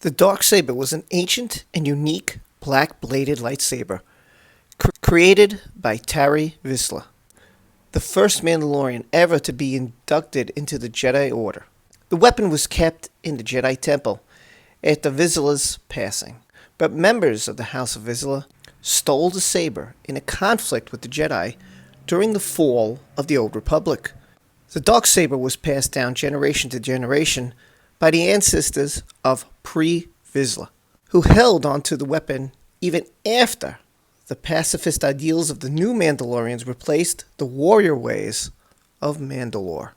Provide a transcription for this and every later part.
The dark saber was an ancient and unique black-bladed lightsaber created by Tari Vizsla, the first Mandalorian ever to be inducted into the Jedi Order. The weapon was kept in the Jedi Temple after Vizsla's passing, but members of the House of Vizsla stole the saber in a conflict with the Jedi during the fall of the Old Republic. The dark saber was passed down generation to generation by the ancestors of pre-Vizsla, who held onto the weapon even after the pacifist ideals of the new Mandalorians replaced the warrior ways of Mandalore.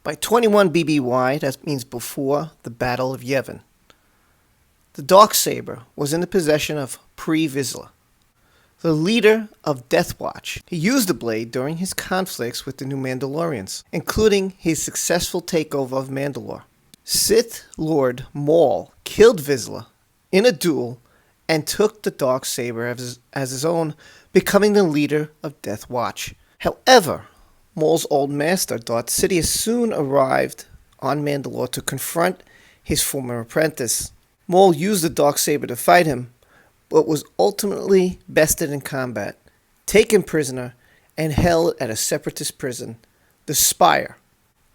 By 21 BBY, that means before the Battle of Yavin, the darksaber was in the possession of pre-Vizsla, the leader of Death Watch. He used the blade during his conflicts with the new Mandalorians, including his successful takeover of Mandalore. Sith Lord Maul killed Vizsla in a duel and took the darksaber as his own, becoming the leader of Death Watch. However, Maul's old master, Darth Sidious, soon arrived on Mandalore to confront his former apprentice. Maul used the darksaber to fight him, but was ultimately bested in combat, taken prisoner, and held at a separatist prison, the Spire.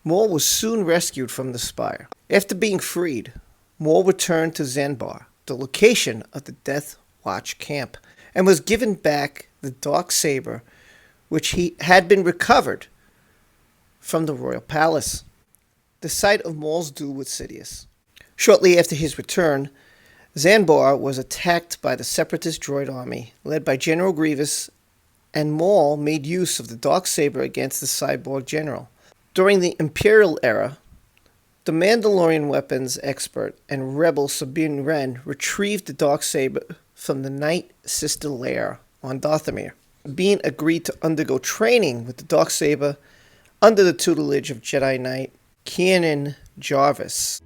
Maul was soon rescued from the Spire. After being freed, Maul returned to Zanbar, the location of the Death Watch camp, and was given back the darksaber, which he had been recovered from the royal palace, the site of Maul's duel with Sidious. Shortly after his return, Zanbar was attacked by the separatist droid army, led by General Grievous, and Maul made use of the darksaber against the cyborg general. During the Imperial era, the Mandalorian weapons expert and rebel Sabine Wren retrieved the darksaber from the Night Sister lair on Dathomir. Sabine agreed to undergo training with the darksaber under the tutelage of Jedi Knight Kanan Jarvis.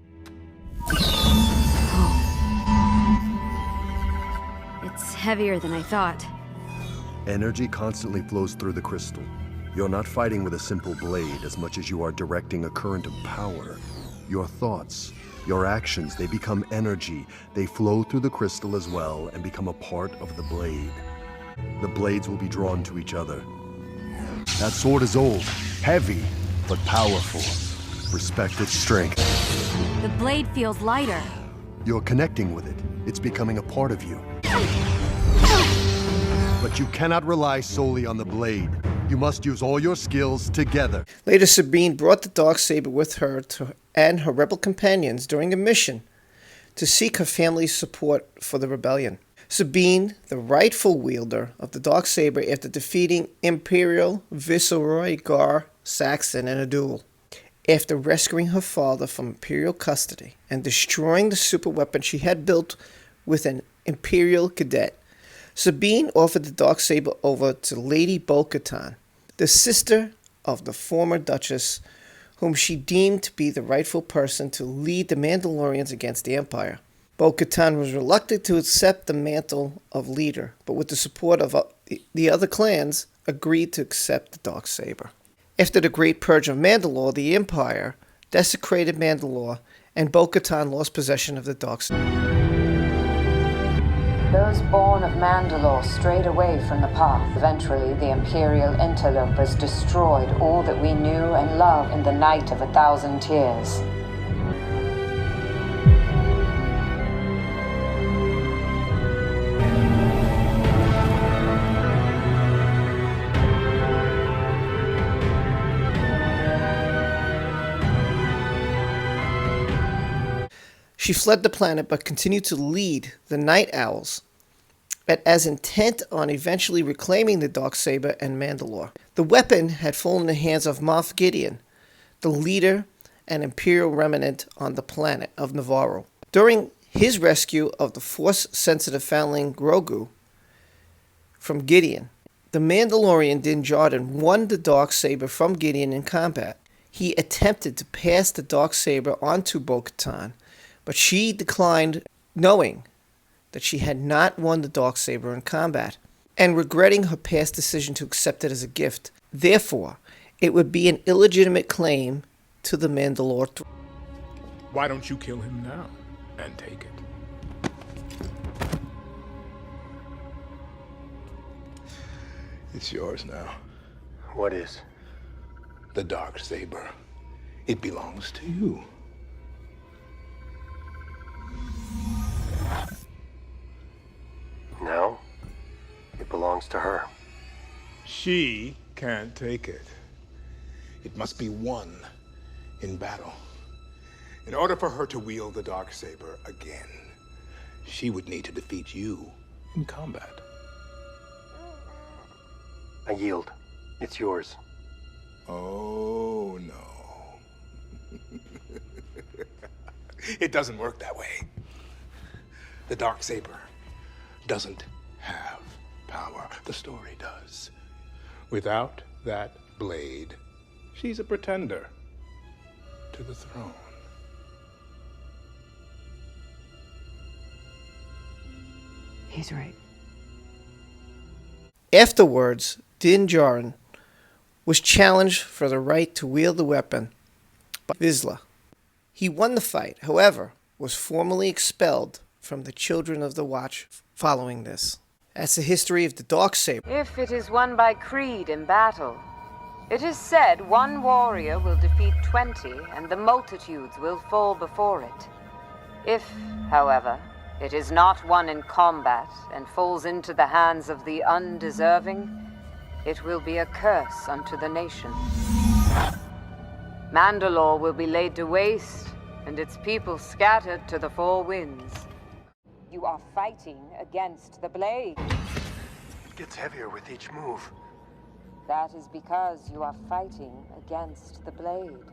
It's heavier than I thought. Energy constantly flows through the crystal. You're not fighting with a simple blade as much as you are directing a current of power. Your thoughts, your actions, they become energy. They flow through the crystal as well and become a part of the blade. The blades will be drawn to each other. That sword is old, heavy, but powerful. Respect its strength. The blade feels lighter. You're connecting with it. It's becoming a part of you. But you cannot rely solely on the blade. You must use all your skills together. Later, Sabine brought the darksaber with her and her rebel companions during a mission to seek her family's support for the rebellion. Sabine, the rightful wielder of the darksaber after defeating Imperial Viceroy Gar Saxon in a duel. After rescuing her father from Imperial custody and destroying the superweapon she had built with an Imperial cadet, Sabine offered the darksaber over to Lady Bo-Katan, the sister of the former Duchess, whom she deemed to be the rightful person to lead the Mandalorians against the Empire. Bo-Katan was reluctant to accept the mantle of leader, but with the support of the other clans, agreed to accept the darksaber. After the Great Purge of Mandalore, the Empire desecrated Mandalore, and Bo-Katan lost possession of the darksaber. Those born of Mandalore strayed away from the path. Eventually, the Imperial interlopers destroyed all that we knew and loved in the Night of 1,000 Tears. She fled the planet but continued to lead the Night Owls as intent on eventually reclaiming the darksaber and Mandalore. The weapon had fallen in the hands of Moff Gideon, the leader and Imperial remnant on the planet of Navarro. During his rescue of the Force-sensitive foundling Grogu from Gideon, the Mandalorian Din Djarin won the darksaber from Gideon in combat. He attempted to pass the darksaber onto Bo-Katan, but she declined, knowing that she had not won the darksaber in combat, and regretting her past decision to accept it as a gift. Therefore, it would be an illegitimate claim to the Mandalore throne. Why don't you kill him now and take it? It's yours now. What is? The Dark Saber. It belongs to you. No. It belongs to her. She can't take it. It must be won in battle. In order for her to wield the Dark Saber again, she would need to defeat you in combat. I yield. It's yours. Oh, no. It doesn't work that way. The Dark Saber doesn't have power. The story does. Without that blade, she's a pretender to the throne. He's right. Afterwards, Din Djarin was challenged for the right to wield the weapon by Vizsla. He won the fight, however, was formally expelled from the Children of the Watch following this. That's the history of the Darksaber. If it is won by creed in battle, it is said one warrior will defeat 20 and the multitudes will fall before it. If, however, it is not won in combat and falls into the hands of the undeserving, it will be a curse unto the nation. Mandalore will be laid to waste, and its people scattered to the four winds. You are fighting against the blade. It gets heavier with each move. That is because you are fighting against the blade.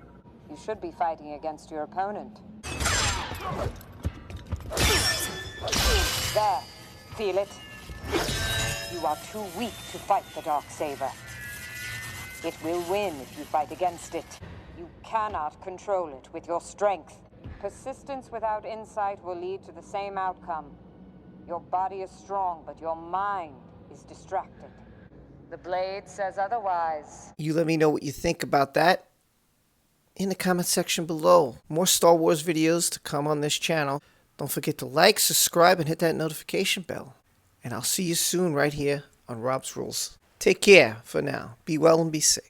You should be fighting against your opponent. There. Feel it? You are too weak to fight the Darksaber. It will win if you fight against it. You cannot control it with your strength. Persistence without insight will lead to the same outcome. Your body is strong, but your mind is distracted. The blade says otherwise. You let me know what you think about that in the comment section below. More Star Wars videos to come on this channel. Don't forget to like, subscribe, and hit that notification bell. And I'll see you soon right here on Rob's Rules. Take care for now. Be well and be safe.